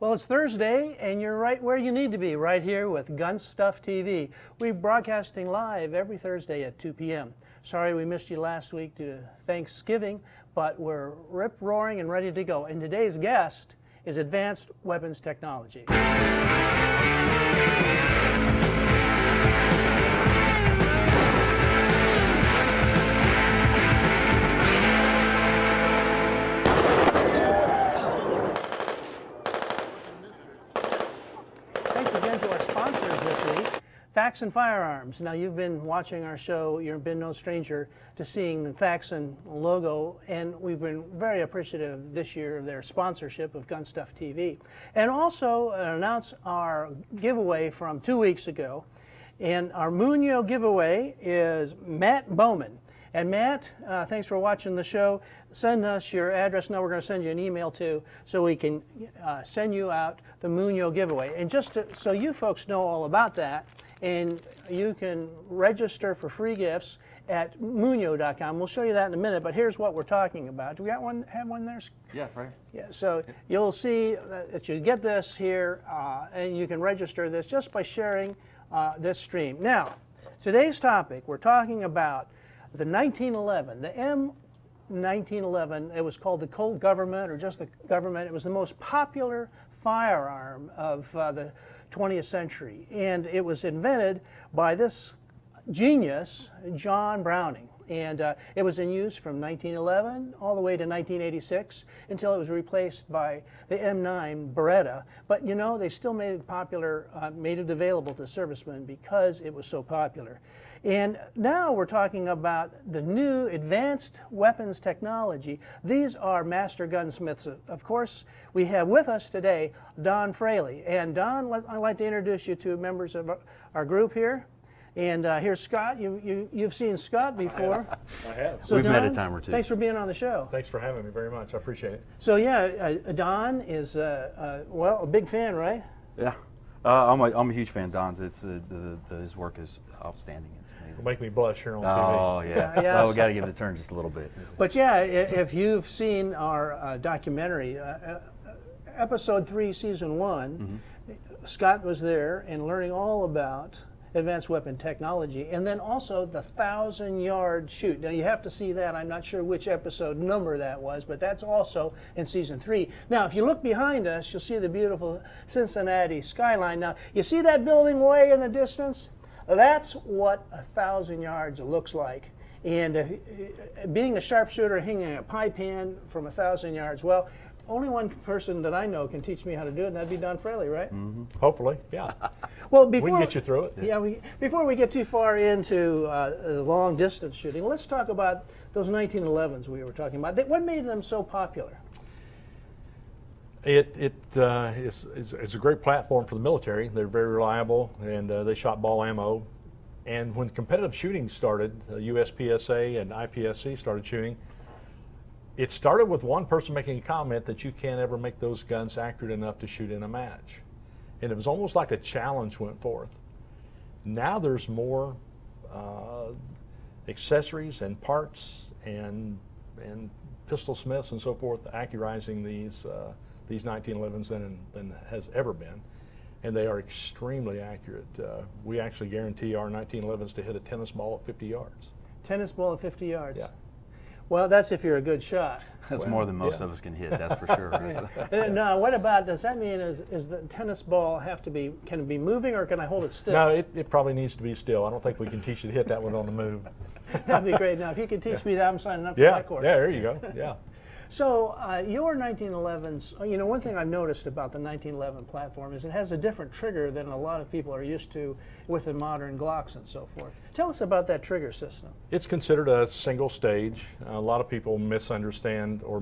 Well, it's Thursday, and you're right where you need to be, right here with Gun Stuff TV. We're broadcasting live every Thursday at 2 p.m. Sorry we missed you last week due to Thanksgiving, but we're rip-roaring and ready to go. And today's guest is Advanced Weapons Technology. Thanks again to our sponsors this week, Faxon Firearms. Now, you've been watching our show. You've been no stranger to seeing the Faxon logo, and we've been very appreciative this year of their sponsorship of Gun Stuff TV. And also announce our giveaway from 2 weeks ago. And our Munio giveaway is Matt Bowman. And Matt, thanks for watching the show. Send us your address. Now we're going to send you an email too, so we can send you out the Munio giveaway. And just so you folks know all about that, and you can register for free gifts at Munio.com. We'll show you that in a minute, but here's what we're talking about. Do we got one? Have one there? Yeah, right. Yeah. So you'll see that you get this here, and you can register this just by sharing this stream. Now, today's topic, we're talking about the 1911, the M1911. It was called the Colt Government, or just the Government. It was the most popular firearm of the 20th century, and it was invented by this genius, John Browning. And it was in use from 1911 all the way to 1986 until it was replaced by the M9 Beretta. But you know, they still made it popular, made it available to servicemen because it was so popular. And now we're talking about the new advanced weapons technology. These are master gunsmiths. Of course, we have with us today Don Fraley. And Don, I'd like to introduce you to members of our group here. And here's Scott. You've seen Scott before. I have. So We've Don, met a time or two. Thanks for being on the show. Thanks for having me very much. I appreciate it. So yeah, Don is well, a big fan, right? Yeah, I'm a huge fan. Don's. His work is outstanding. It's amazing. It'll make me blush here on Oh TV. yeah. Yeah, Well, we got to give it a turn just a little bit. But yeah, if you've seen our documentary, episode 3, season 1, Scott was there and learning all about advanced weapon technology, and then also the 1,000-yard shoot. Now you have to see that. I'm not sure which episode number that was, but that's also in season 3. Now, if you look behind us, you'll see the beautiful Cincinnati skyline. Now, you see that building way in the distance? That's what 1,000 yards looks like. And being a sharpshooter, hanging a pie pan from 1,000 yards, well, only one person that I know can teach me how to do it, and that'd be Don Fraley, right? Mm-hmm. Hopefully, yeah. Well, We can get you through it. Yeah, before we get too far into long distance shooting, let's talk about those 1911s we were talking about. What made them so popular? It's a great platform for the military. They're very reliable, and they shot ball ammo. And when competitive shooting started, USPSA and IPSC started shooting, it started with one person making a comment that you can't ever make those guns accurate enough to shoot in a match. And it was almost like a challenge went forth. Now there's more accessories and parts and pistol smiths and so forth accurizing these 1911s than has ever been. And they are extremely accurate. We actually guarantee our 1911s to hit a tennis ball at 50 yards. Tennis ball at 50 yards? Yeah. Well, that's if you're a good shot. That's more than most of us can hit. That's for sure. Now, what about, does that mean is the tennis ball have to be, can it be moving, or can I hold it still? No, it probably needs to be still. I don't think we can teach you to hit that one on the move. That'd be great. Now, if you could teach me that, I'm signing up for Yeah, that course. yeah, there you go. Yeah. So your 1911s, you know, one thing I've noticed about the 1911 platform is it has a different trigger than a lot of people are used to with the modern Glocks and so forth. Tell us about that trigger system. It's considered a single stage. A lot of people misunderstand or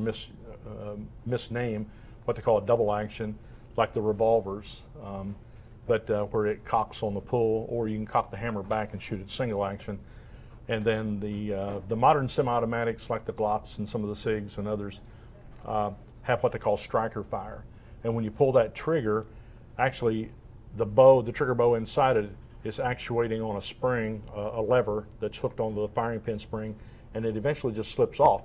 misname what they call a double action, like the revolvers, but where it cocks on the pull, or you can cock the hammer back and shoot it single action. And then the modern semi-automatics, like the Glocks and some of the SIGs and others, have what they call striker fire. And when you pull that trigger, actually the trigger bow inside it is actuating on a spring, a lever that's hooked onto the firing pin spring, and it eventually just slips off.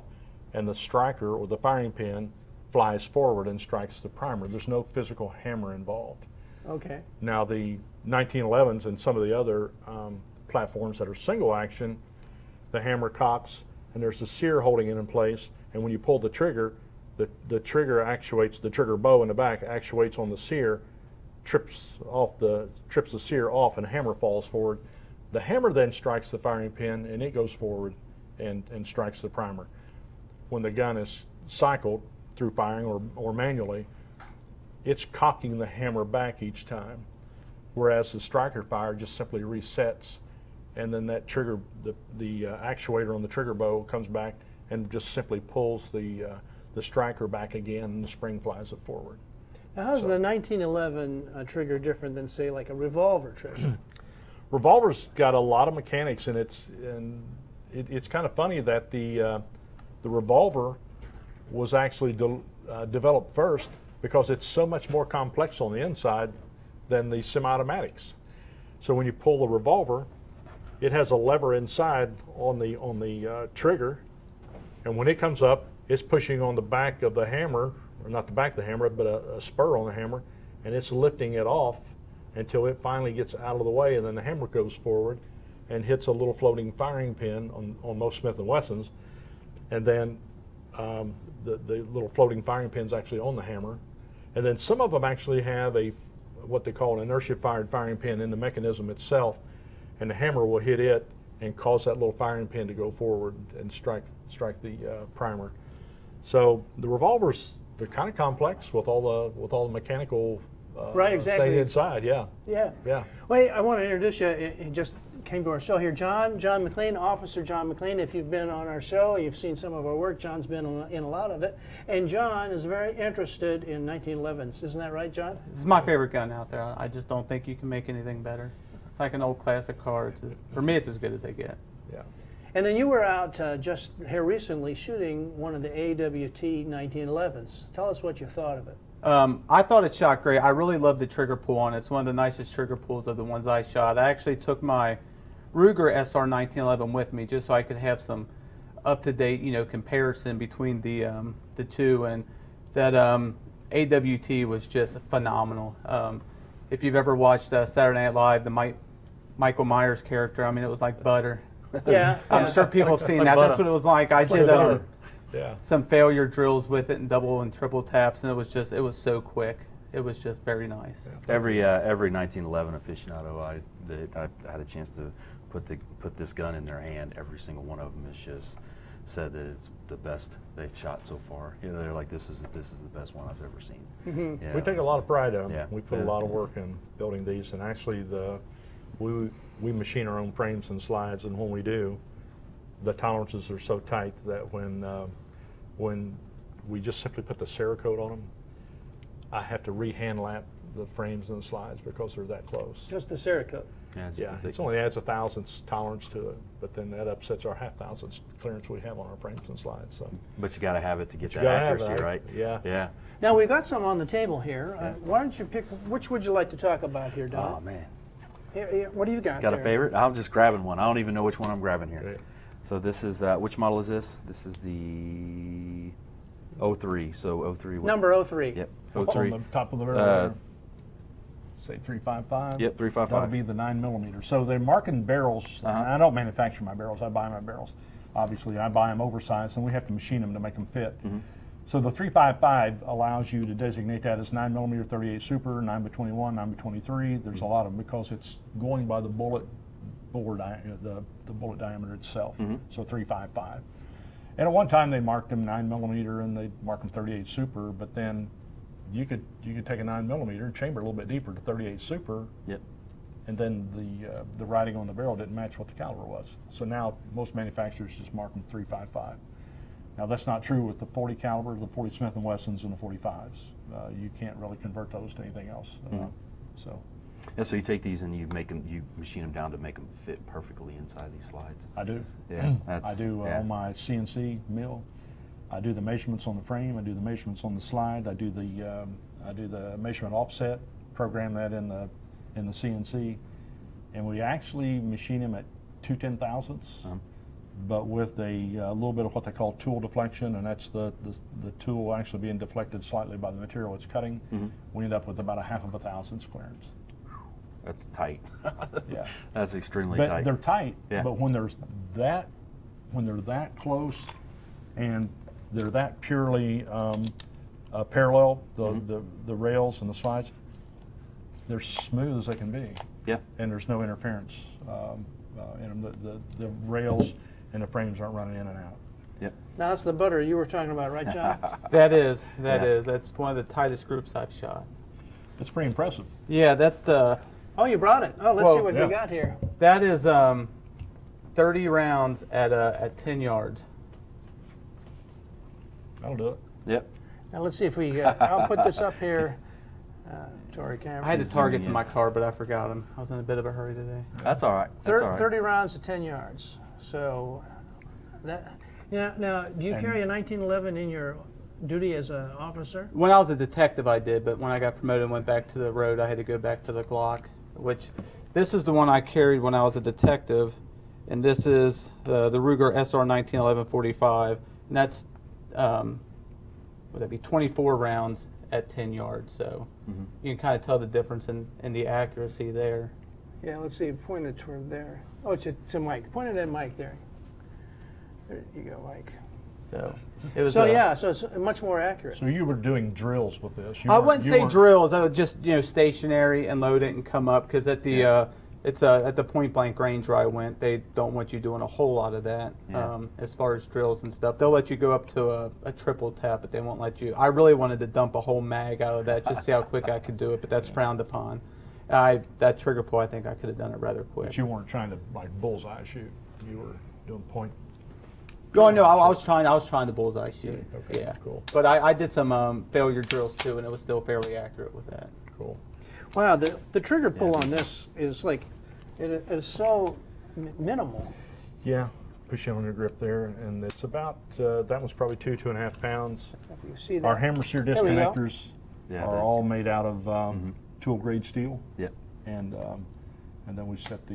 And the striker or the firing pin flies forward and strikes the primer. There's no physical hammer involved. Okay. Now the 1911s and some of the other platforms that are single action, the hammer cocks and there's a sear holding it in place, and when you pull the trigger, the trigger actuates, the trigger bow in the back actuates on the sear, trips the sear off, and the hammer falls forward. The hammer then strikes the firing pin and it goes forward and strikes the primer. When the gun is cycled through firing or manually, it's cocking the hammer back each time, whereas the striker fire just simply resets, and then that trigger, the actuator on the trigger bow comes back and just simply pulls the striker back again, and the spring flies it forward. Now, how's the 1911 trigger different than, say, like a revolver trigger? Revolver's got a lot of mechanics, and it's kind of funny that the revolver was actually developed first because it's so much more complex on the inside than the semi-automatics. So when you pull the revolver, it has a lever inside on the trigger, and when it comes up, it's pushing on the back of the hammer, or not the back of the hammer, but a spur on the hammer, and it's lifting it off until it finally gets out of the way, and then the hammer goes forward and hits a little floating firing pin on most Smith & Wessons, and then the little floating firing pin's actually on the hammer. And then some of them actually have what they call an inertia-fired firing pin in the mechanism itself, and the hammer will hit it and cause that little firing pin to go forward and strike the primer. So the revolvers, they're kind of complex with all the mechanical Right, exactly. thing inside. Yeah. Yeah. Yeah. Wait, I want to introduce you. He just came to our show here. John McLean, Officer John McLean. If you've been on our show, you've seen some of our work. John's been in a lot of it. And John is very interested in 1911s. Isn't that right, John? This is my favorite gun out there. I just don't think you can make anything better. It's like an old classic car. For me, it's as good as they get. Yeah. And then you were out just here recently shooting one of the AWT 1911s. Tell us what you thought of it. I thought it shot great. I really loved the trigger pull on it. It's one of the nicest trigger pulls of the ones I shot. I actually took my Ruger SR 1911 with me just so I could have some up-to-date, comparison between the two, and that AWT was just phenomenal. If you've ever watched Saturday Night Live, the Michael Myers character, I mean, it was like butter. Yeah. I'm sure people have seen that. That's what it was like. I did Yeah. some failure drills with it and double and triple taps, and it was so quick. It was just very nice. Every 1911 aficionado I had a chance to put this gun in their hand, every single one of them has just said that it's the best they've shot so far. They're like, this is the best one I've ever seen. Mm-hmm. Yeah, We take a lot of pride in them. Yeah. We put a lot of work in building these, and actually we machine our own frames and slides, and when we do, the tolerances are so tight that when we just simply put the Cerakote on them, I have to re-hand lap the frames and the slides because they're that close. Just the Cerakote. Yeah, It only adds 1/1000th tolerance to it, but then that upsets our 1/2,000th clearance we have on our frames and slides. So. But you got to have it to get that gotta have accuracy, that, right? yeah. Yeah. Now, we've got some on the table here. Why don't you pick, which would you like to talk about here, Don? Oh man. Here, what do you got Got there? a favorite? I'm just grabbing one. I don't even know which one I'm grabbing here. Great. So this is which model is this? This is the 03. So 03. Number 03. Yep. On 03. the top of the barrel, say 355. Yep, 355. That'll be the 9mm. So they're marking barrels. I don't manufacture my barrels. I buy my barrels. Obviously, I buy them oversized, and we have to machine them to make them fit. So the 355 allows you to designate that as 9mm 38 Super, 9x21, 9x23. There's a lot of them because it's going by the bullet bore the bullet diameter itself. So 355. And at one time they marked them 9mm and they marked them 38 Super, but then you could take a 9mm and chamber a little bit deeper to 38 Super. Yep. And then the writing on the barrel didn't match what the caliber was. So now most manufacturers just mark them 355. Now that's not true with the 40 caliber, the 40 Smith & Wessons, and the 45s. You can't really convert those to anything else. So Yeah, so you take these and you machine them down to make them fit perfectly inside these slides. I do. Yeah, I do on my CNC mill. I do the measurements on the frame. I do the measurements on the slide. I do the measurement offset. Program that in the CNC, and we actually machine them at 2/10,000ths. but with a little bit of what they call tool deflection, and that's the tool actually being deflected slightly by the material it's cutting. We end up with about a 1/2 thousandths clearance. That's tight. Yeah. That's extremely But tight. they're tight, Yeah. but when they're that close and they're that purely parallel, the rails and the slides, they're smooth as they can be, Yeah. and there's no interference in them. The rails and the frames aren't running in and out. Yep. Now that's the butter you were talking about, right, John? That is. Yeah. That's one of the tightest groups I've shot. It's pretty impressive. Yeah, Oh, you brought it. Oh, let's Well, see what yeah. we got here. that is 30 rounds at 10 yards. That'll do it. Yep. Now let's see if we. I'll put this up here to our camera. I had the Zooming targets in in. my car, but I forgot them. I was in a bit of a hurry today. That's all right. That's all right. 30 rounds at 10 yards. So that. Now, do you And- carry a 1911 in your duty as an officer? When I was a detective, I did, but when I got promoted and went back to the road, I had to go back to the Glock, which this is the one I carried when I was a detective, and this is the Ruger SR 1911 45, and that's would that be 24 rounds at 10 yards. So you can kind of tell the difference in the accuracy there. Yeah, let's see. Point it toward there. Oh, it's a Mike. Point it at Mike there. There you go, Mike. So it was. So yeah, so it's much more accurate. So you were doing drills with this. I wouldn't say drills. I would just stationary and load it and come up, because at the it's at the point blank range where I went, they don't want you doing a whole lot of that. Yeah. As far as drills and stuff, they'll let you go up to a triple tap, but they won't let you. I really wanted to dump a whole mag out of that just to see how quick I could do it, but that's frowned upon. That trigger pull, I think I could have done it rather quick. But you weren't trying to like bullseye shoot. You were doing point. Oh no, I was trying to bullseye shoot. Okay, Yeah, cool. But I did some failure drills too, and it was still fairly accurate with that. Cool. Wow, the trigger pull on this is like, it is so minimal. Yeah, push in on your grip there, and it's about that was probably 2.5 pounds. If you see that. Our hammer sear There we go. disconnectors Yeah, are that's- all made out of tool grade steel, Yep. and then we set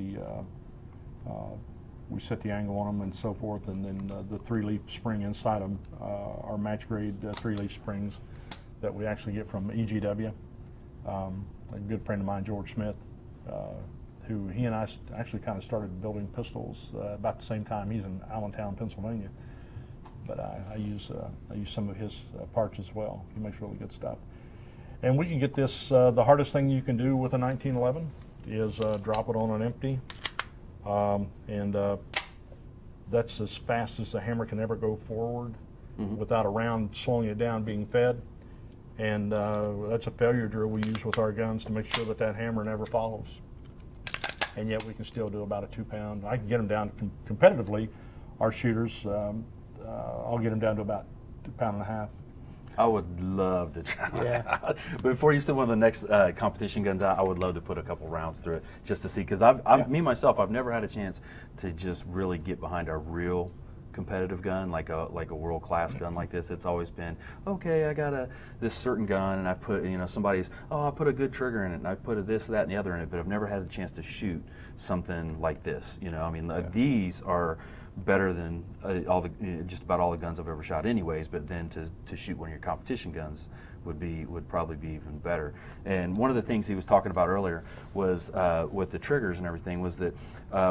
the angle on them and so forth, and then the 3-leaf spring inside them are match grade 3-leaf springs that we actually get from EGW. A good friend of mine, George Smith, who he and I actually kind of started building pistols about the same time. He's in Allentown, Pennsylvania, but I use some of his parts as well. He makes really good stuff. And we can get this. The hardest thing you can do with a 1911 is drop it on an empty, and that's as fast as the hammer can ever go forward without a round slowing it down being fed. And that's a failure drill we use with our guns to make sure that that hammer never follows. And yet we can still do about a 2-pound. I can get them down competitively. Our shooters, I'll get them down to about 1.5 pounds. I would love to try. Yeah. Before you send one of the next competition guns out, I would love to put a couple rounds through it just to see, because me myself, I've never had a chance to just really get behind a real competitive gun, like a world-class gun like this. It's always been, okay, I got this certain gun, and I put, somebody's, I put a good trigger in it, and I put this, that, and the other in it, but I've never had a chance to shoot something like this. These are better than just about all the guns I've ever shot anyways, but then to shoot one of your competition guns would probably be even better. And one of the things he was talking about earlier was with the triggers and everything was that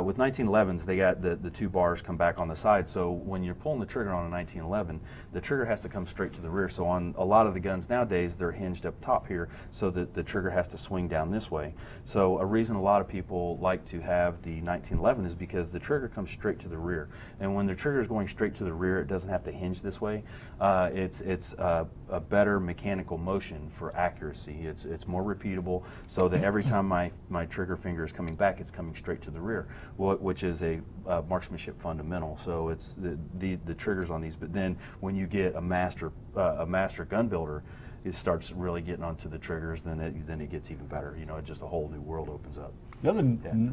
with 1911s, they got the 2 bars come back on the side, so when you're pulling the trigger on a 1911, the trigger has to come straight to the rear. So on a lot of the guns nowadays, they're hinged up top here, so that the trigger has to swing down this way. So a reason a lot of people like to have the 1911 is because the trigger comes straight to the rear, and when the trigger is going straight to the rear, it doesn't have to hinge this way. It's a better mechanical motion for accuracy. It's more repeatable, so that every time my trigger finger is coming back, it's coming straight to the rear, which is a marksmanship fundamental. So it's the triggers on these. But then when you get a master gun builder, it starts really getting onto the triggers. Then it gets even better. Just a whole new world opens up. The other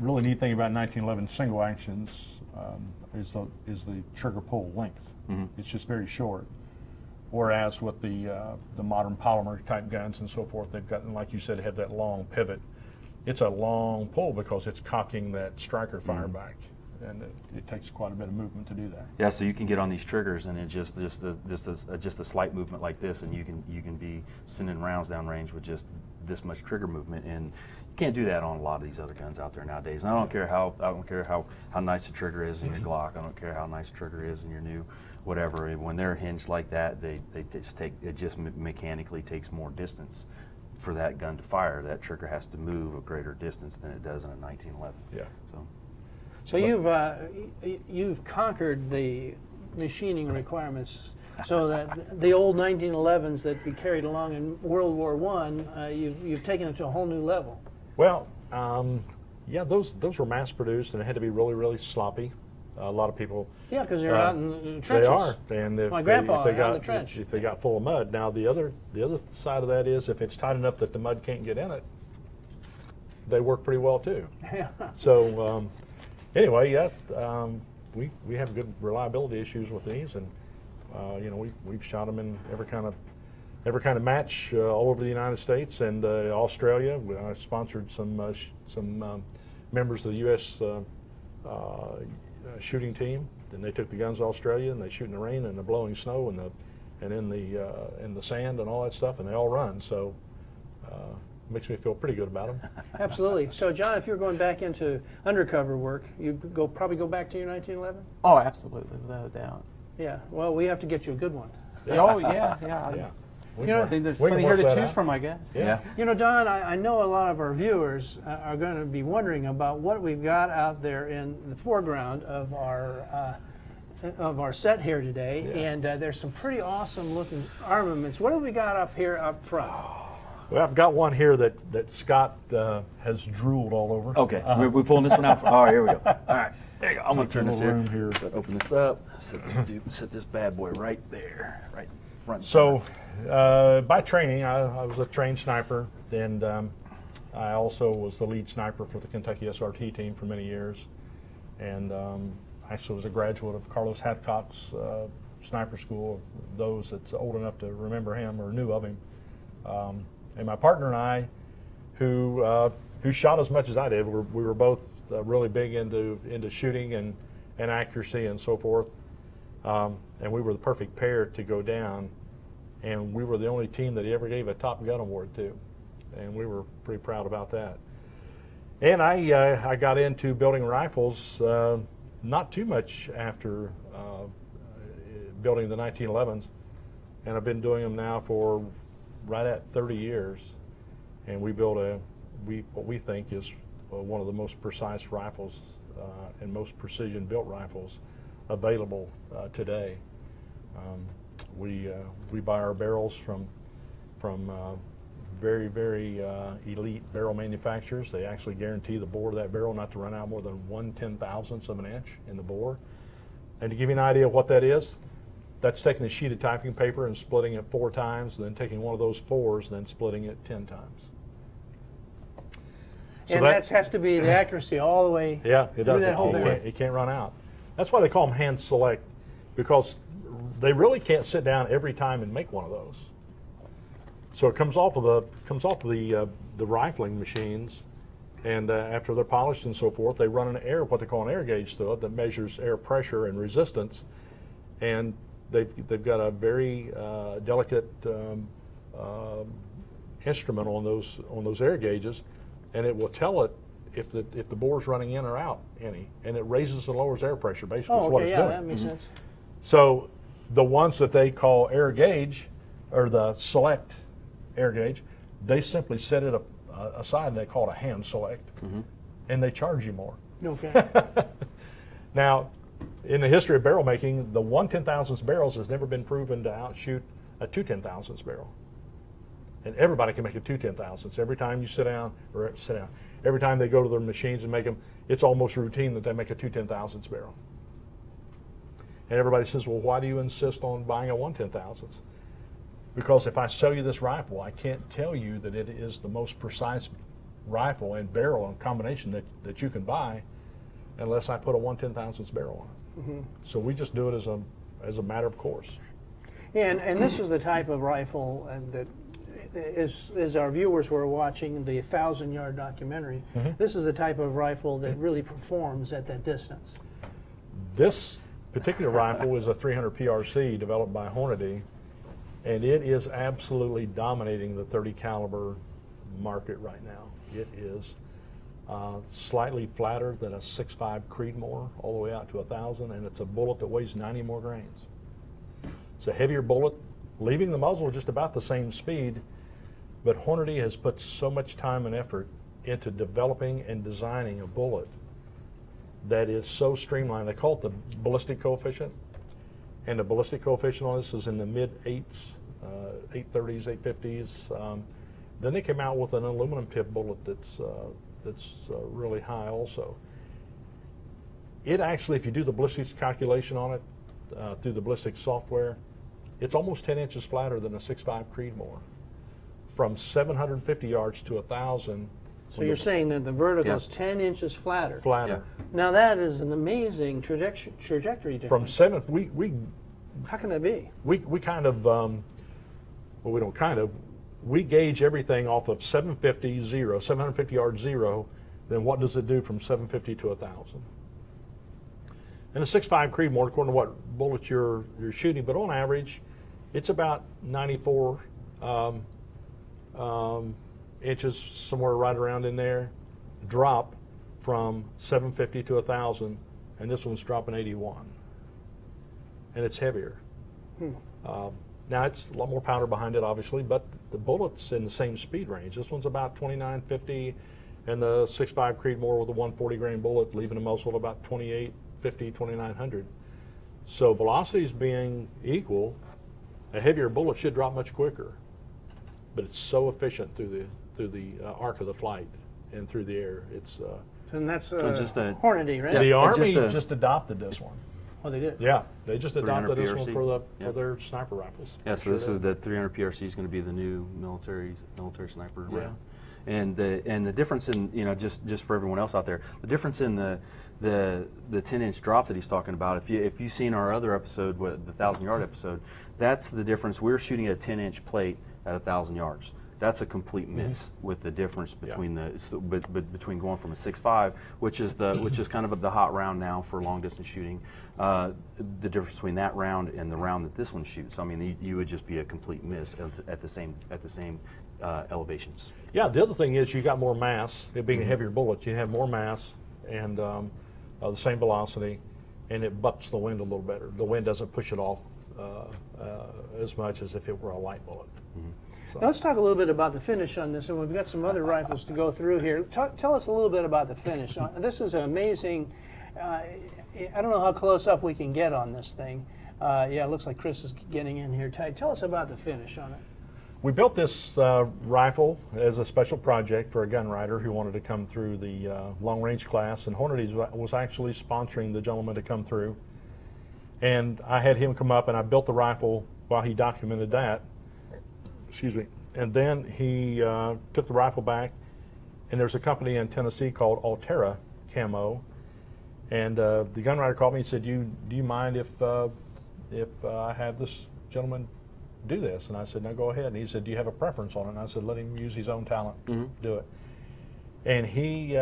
really neat thing about 1911 single actions is the trigger pull length. It's just very short. Whereas with the modern polymer type guns and so forth, they've got, like you said, have that long pivot. It's a long pull because it's cocking that striker fire back. and it takes quite a bit of movement to do that. Yeah, so you can get on these triggers, and it just a slight movement like this, and you can be sending rounds down range with just this much trigger movement, and you can't do that on a lot of these other guns out there nowadays. And I don't care how nice the trigger is in your Glock. I don't care how nice the trigger is in your new whatever. When they're hinged like that, they just mechanically takes more distance for that gun to fire. That trigger has to move a greater distance than it does in a 1911. Yeah. So you've conquered the machining requirements, so that the old 1911s that we carried along in World War I, you've taken it to a whole new level. Well, yeah, those were mass produced, and it had to be really, really sloppy. A lot of people. Yeah, because they're out in the trenches. They are, and if My grandpa if they out got in the trench. if they got full of mud. Now the other side of that is if it's tight enough that the mud can't get in it, they work pretty well too. Yeah. So anyway, yeah, we have good reliability issues with these, and you know we've shot them in every kind of match all over the United States and Australia. I sponsored some members of the U.S. Shooting team. Then they took the guns to Australia and they shoot in the rain and the blowing snow and in the sand and all that stuff, and they all run. So makes me feel pretty good about them. Absolutely. So, John, if you're going back into undercover work, you'd probably go back to your 1911? Oh, absolutely, without a doubt. Yeah. Well, we have to get you a good one. Oh, yeah. Yeah. You know, I think there's we can plenty here work to that choose out. from, I guess. Yeah. You know, Don, I know a lot of our viewers are going to be wondering about what we've got out there in the foreground of our set here today, Yeah. and there's some pretty awesome looking armaments. What have we got up here up front? Well, I've got one here that Scott has drooled all over. Okay, we're pulling this one out. Oh, here we go. All right, there you go. I'm gonna turn this little here. room here. Open this up. Set this bad boy right there, right front. So, by training, I was a trained sniper, and I also was the lead sniper for the Kentucky SRT team for many years, and actually was a graduate of Carlos Hathcock's sniper school. Those that's old enough to remember him or knew of him, and my partner and I, who shot as much as I did, we were both really big into shooting and accuracy and so forth, and we were the perfect pair to go down. And we were the only team that he ever gave a Top Gun award to, and we were pretty proud about that. And I got into building rifles not too much after building the 1911s, and I've been doing them now for right at 30 years. And we built what we think is one of the most precise rifles and most precision built rifles available today. We buy our barrels from very, very elite barrel manufacturers. They actually guarantee the bore of that barrel not to run out more than 1/10,000th of an inch in the bore. And to give you an idea of what that is, that's taking a sheet of typing paper and splitting it 4 times, then taking one of those 4s, then splitting it 10 times. So And that has to be the accuracy all the way yeah, it through does. that whole barrel. It can't run out. That's why they call them hand select, because they really can't sit down every time and make one of those. So it comes off of the rifling machines, and after they're polished and so forth, they run what they call an air gauge through it that measures air pressure and resistance, and they've got a very delicate instrument on those air gauges, and it will tell it if the bore's running in or out any, and it raises and lowers air pressure. Basically, is what it's doing. That makes sense. So the ones that they call air gauge, or the select air gauge, they simply set it aside and they call it a hand select, and they charge you more. Okay. Now, in the history of barrel making, the 1/10,000th barrels has never been proven to outshoot a 2/10,000th barrel. And everybody can make a 2/10,000th. Every time you every time they go to their machines and make them, it's almost routine that they make a 2/10,000th barrel. And everybody says, well, why do you insist on buying a 1/10,000th? Because if I sell you this rifle, I can't tell you that it is the most precise rifle and barrel and combination that you can buy unless I put a 1/10,000th barrel on it. So we just do it as a matter of course. And this is the type of rifle that, as our viewers were watching the 1,000-yard documentary, this is the type of rifle that really performs at that distance. This particular rifle is a 300 PRC developed by Hornady, and it is absolutely dominating the 30 caliber market right now. It is slightly flatter than a 6.5 Creedmoor, all the way out to 1,000, and it's a bullet that weighs 90 more grains. It's a heavier bullet, leaving the muzzle just about the same speed, but Hornady has put so much time and effort into developing and designing a bullet that is so streamlined. They call it the ballistic coefficient, and the ballistic coefficient on this is in the mid-8s, 830s, 850s. Then they came out with an aluminum tip bullet that's really high also. It actually, if you do the ballistics calculation on it through the ballistics software, it's almost 10 inches flatter than a 6.5 Creedmoor. From 750 yards to 1,000. So you're saying that the vertical Yeah. is 10 inches flatter. Flatter. Now that is an amazing trajectory difference. From 7, How can that be? we kind of, well, we don't kind of, we gauge everything off of 750 yards zero, then what does it do from 750 to 1,000? And a 6.5 Creedmoor, according to what bullets you're shooting, but on average, it's about 94 inches, somewhere right around in there, drop from 750 to 1,000, and this one's dropping 81. And it's heavier. Now it's a lot more powder behind it, obviously, but the bullet's in the same speed range. This one's about 2950, and the 6.5 Creedmoor with a 140 grain bullet, leaving a muzzle about 2850, 2900. So velocities being equal, a heavier bullet should drop much quicker, but it's so efficient through the arc of the flight and through the air. It's And that's just a- Hornady, right? the Army just a- just adopted this one. Oh, they did. Yeah, they just 300 adopted this one PRC. for Yep. their sniper rifles. Yeah, so this is the 300 PRC is going to be the new military sniper round. And the difference in, just for everyone else out there, the difference in the 10-inch drop that he's talking about, if you've seen our other episode, the 1,000-yard episode, that's the difference. We're shooting a 10-inch plate at 1,000 yards. That's a complete miss with the difference between between going from a 6.5, which is kind of the hot round now for long distance shooting, the difference between that round and the round that this one shoots. I mean, you would just be a complete miss at the same elevations. Yeah, the other thing is you got more mass. It being a heavier bullet, you have more mass and the same velocity, and it bucks the wind a little better. The wind doesn't push it off as much as if it were a light bullet. Now let's talk a little bit about the finish on this, and we've got some other rifles to go through here. Tell us a little bit about the finish. This is an amazing. I don't know how close up we can get on this thing. Yeah, it looks like Chris is getting in here tight. Tell us about the finish on it. We built this rifle as a special project for a gun rider who wanted to come through the long range class, and Hornady was actually sponsoring the gentleman to come through. And I had him come up, and I built the rifle while he documented that. Excuse me. And then he took the rifle back, and there's a company in Tennessee called Altera Camo, and the gun rider called me and said, "Do you mind if I have this gentleman do this?" And I said, "No, go ahead." And he said, "Do you have a preference on it?" And I said, "Let him use his own talent, do it." And he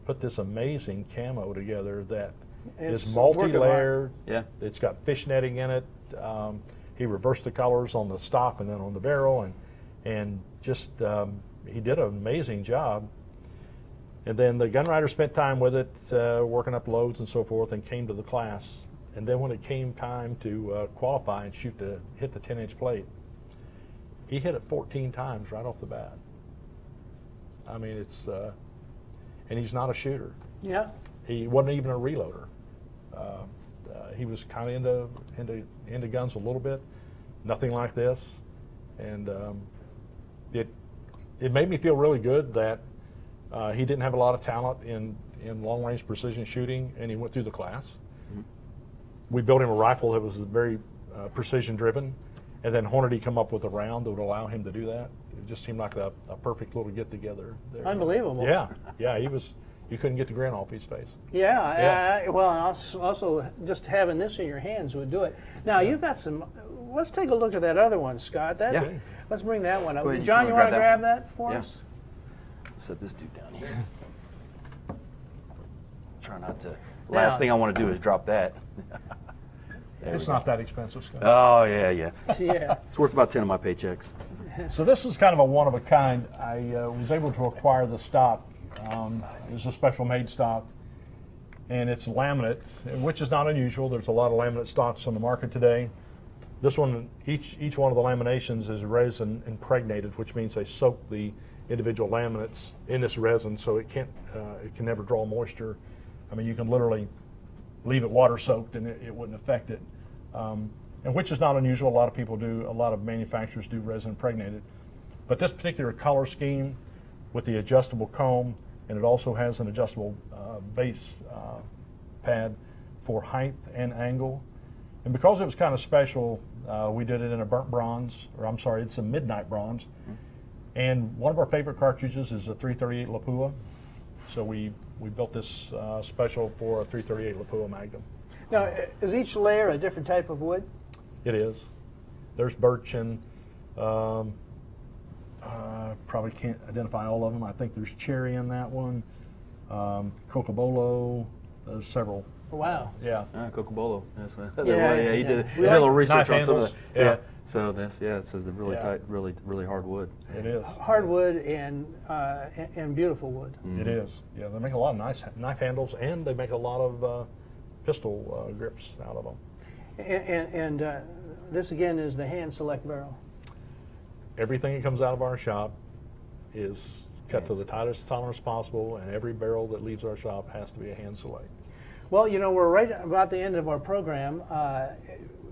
put this amazing camo together that It's is a work of art. multi-layered. Yeah. It's got fish netting in it. He reversed the colors on the stock and then on the barrel, and just he did an amazing job. And then the gun rider spent time with it, working up loads and so forth, and came to the class. And then when it came time to qualify and hit the 10-inch plate, he hit it 14 times right off the bat. I mean, it's and he's not a shooter. Yeah. He wasn't even a reloader. He was kind of into guns a little bit, nothing like this, and it made me feel really good that he didn't have a lot of talent in long range precision shooting, and he went through the class. We built him a rifle that was very precision driven, and then Hornady come up with a round that would allow him to do that. It just seemed like a perfect little get together there. Unbelievable. Yeah, you couldn't get the grin off his face. Yeah. Well, and also just having this in your hands would do it. Now you've got some. Let's take a look at that other one, Scott. Yeah. Let's bring that one up. Go ahead, John, you want to grab one? that for Yeah. us? Set this dude down here. Try not to Last Now- thing I want to do is drop that. It's not that expensive, Scott. Oh yeah, yeah. Yeah. It's worth about 10 of my paychecks. So this is kind of a one of a kind. I was able to acquire the stock. It's a special made stock, and it's laminate, which is not unusual. There's a lot of laminate stocks on the market today. This one, each one of the laminations is resin impregnated, which means they soak the individual laminates in this resin, so it can never draw moisture. I mean, you can literally leave it water soaked and it wouldn't affect it. And which is not unusual. A lot of people do, a lot of manufacturers do resin impregnated. But this particular color scheme with the adjustable comb, and it also has an adjustable base pad for height and angle. And because it was kind of special, we did it in a burnt bronze, or I'm sorry, it's a midnight bronze. And one of our favorite cartridges is a 338 Lapua. So we built this special for a 338 Lapua Magnum. Now, is each layer a different type of wood? It is. There's birch and probably can't identify all of them. I think there's cherry in that one, cocobolo. There's several. Wow. Yeah. Cocobolo. That's Yeah, he did, yeah. he did a little research Knife on some of handles. that. Yeah. So that's it says the really Yeah. tight, really hard wood. It is. Hardwood and beautiful wood. It is. Yeah. They make a lot of nice knife handles, and they make a lot of pistol grips out of them. And this again is the hand select barrel. Everything that comes out of our shop is cut to the tightest tolerance possible, and every barrel that leaves our shop has to be a hand select. Well, you know, we're right about the end of our program.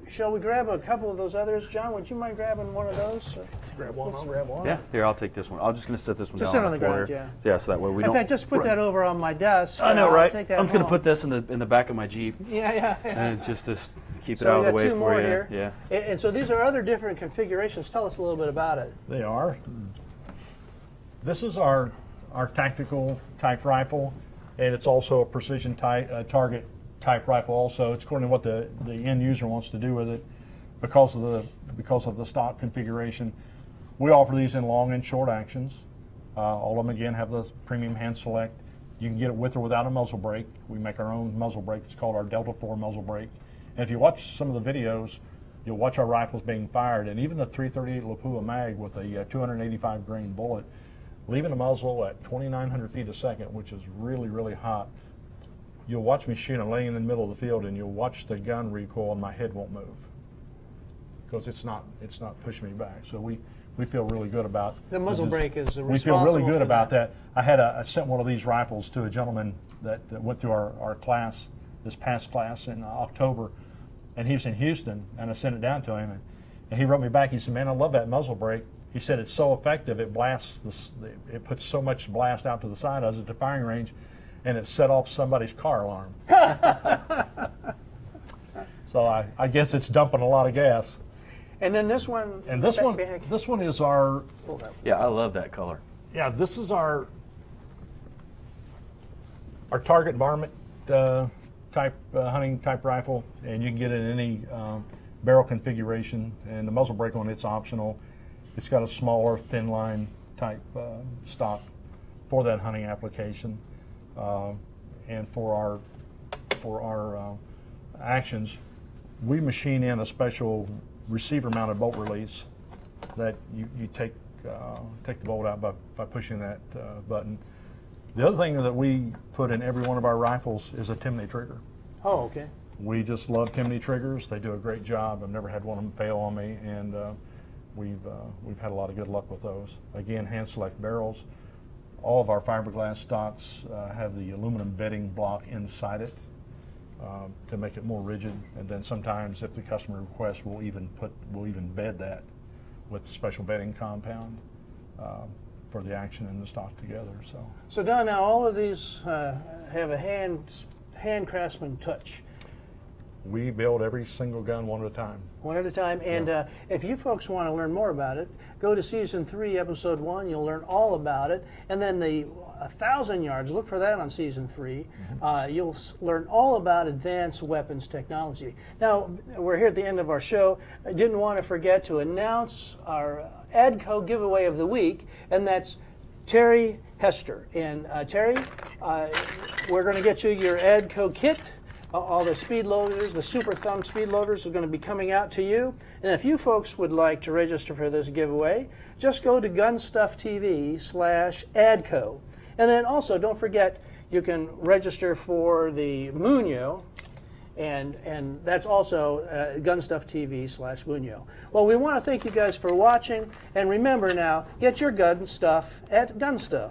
Shall we grab a couple of those others? John, would you mind grabbing one of those? Grab one, I'll grab one. Yeah, here, I'll take this one. I'm just going to set this one Just down sit on the floor ground, here. yeah. Yeah, so that way we In don't. fact, just put that over on my desk. I know, I'll right? take that I'm just going to home. put this in the back of my Jeep, Yeah. and just to keep it So out we of the got way two for more you. here. Yeah. And so these are other different configurations. Tell us a little bit about it. They are. This is our tactical type rifle, and it's also a precision target type rifle. Also, it's according to what the end user wants to do with it. Because of the stock configuration, we offer these in long and short actions. All of them again have the premium hand select. You can get it with or without a muzzle brake. We make our own muzzle brake. It's called our Delta 4 muzzle brake. And if you watch some of the videos, you'll watch our rifles being fired, and even the 338 Lapua mag with a 285 grain bullet, leaving the muzzle at 2,900 feet a second, which is really hot. You'll watch me shoot. I'm laying in the middle of the field, and you'll watch the gun recoil, and my head won't move because it's not pushing me back. So we feel really good about The muzzle brake is we feel really responsible good for about that. I sent one of these rifles to a gentleman that went through our class, this past class in October, and he was in Houston, and I sent it down to him, and he wrote me back. He said, "Man, I love that muzzle brake." He said it's so effective. It blasts it puts so much blast out to the side. I was at the firing range, and it set off somebody's car alarm. So I guess it's dumping a lot of gas. And then this one. And this one is our. Yeah, I love that color. Yeah, this is our target varmint type hunting type rifle, and you can get it in any barrel configuration. And the muzzle brake on it's optional. It's got a smaller, thin line type stock for that hunting application, and for our actions, we machine in a special receiver-mounted bolt release that you take the bolt out by pushing that button. The other thing that we put in every one of our rifles is a Timney trigger. Oh, okay. We just love Timney triggers. They do a great job. I've never had one of them fail on me, and we've had a lot of good luck with those. Again, hand select barrels. All of our fiberglass stocks have the aluminum bedding block inside it to make it more rigid. And then sometimes, if the customer requests, we'll even bed that with special bedding compound for the action and the stock together. So Don, now all of these have a hand craftsman touch. We build every single gun one at a time. One at a time. And if you folks want to learn more about it, go to Season 3, Episode 1. You'll learn all about it. And then the 1,000 yards, look for that on Season 3. You'll learn all about advanced weapons technology. Now, we're here at the end of our show. I didn't want to forget to announce our ADCO giveaway of the week, and that's Terry Hester. And Terry, we're going to get you your ADCO kit. All the speed loaders, the Super Thumb speed loaders are going to be coming out to you. And if you folks would like to register for this giveaway, just go to GunstuffTV/ADCO. And then also, don't forget, you can register for the Munio, and that's also GunstuffTV/Munio. Well, we want to thank you guys for watching, and remember now, get your gun stuff at Gunstuff.